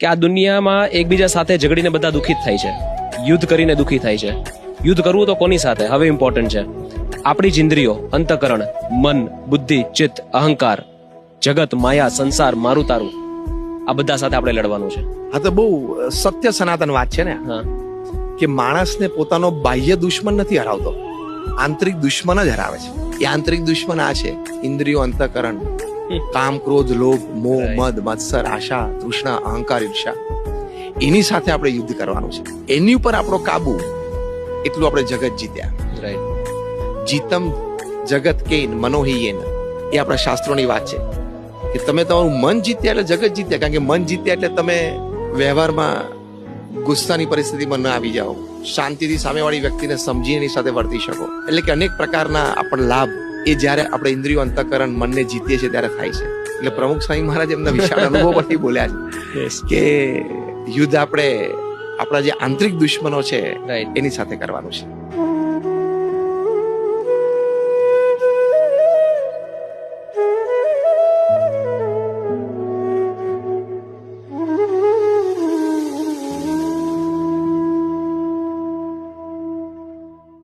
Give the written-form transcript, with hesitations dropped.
કે આ દુનિયામાં એકબીજા સાથે ઝઘડીને બધા દુઃખિત થાય છે, યુદ્ધ કરીને દુઃખી થાય છે. યુદ્ધ કરવું તો કોની સાથે હવે ઇમ્પોર્ટન્ટ છે. આપણી જ ઇન્દ્રિયો, અંતઃકરણ, મન, બુદ્ધિ, ચિત્ત, અહંકાર, જગત, માયા, સંસાર, મારું તારું, આ બધા સાથે આપણે લડવાનું છે. આ તો બહુ સત્ય સનાતન વાત છે ને, હા, કે માણસને પોતાનો બાહ્ય દુશ્મન નથી હરાવતો, આંતરિક દુશ્મન જ હરાવે છે. એ આંતરિક દુશ્મન આ છે: ઇન્દ્રિયો, અંતઃકરણ, કામ, ક્રોધ, લોભ, મોહ, મદ, મત્સર, આશા, તૃષ્ણા, અહંકાર, ઈર્ષા. એની સાથે આપણે યુદ્ધ કરવાનું છે. એની ઉપર આપણો કાબુ, એટલું આપણે જગત જીત્યા. રાઈટ. જીતમ જગત કેન મનોહિયેન, એ આપણા શાસ્ત્રોની વાત છે કે તમે તમારું મન જીત્યા એટલે જગત જીત્યા. કારણ કે મન જીત્યા એટલે તમે વ્યવહારમાં ગુસ્સાની પરિસ્થિતિમાં ન આવી જાઓ, શાંતિથી સામેવાળી વ્યક્તિને સમજી એની સાથે વર્તી શકો. એટલે કે અનેક પ્રકારના આપણને લાભ એ જ્યારે આપણે ઇન્દ્રિયો, અંતઃકરણ, મનને જીતીએ છીએ ત્યારે થાય છે. એટલે પ્રમુખ સ્વામી મહારાજ એમના વિશાળ અનુભવ પરથી બોલ્યા છે કે યુદ્ધ આપણે આપણા જે આંતરિક દુશ્મનો છે રાઈટ. એની સાથે કરવાનું છે.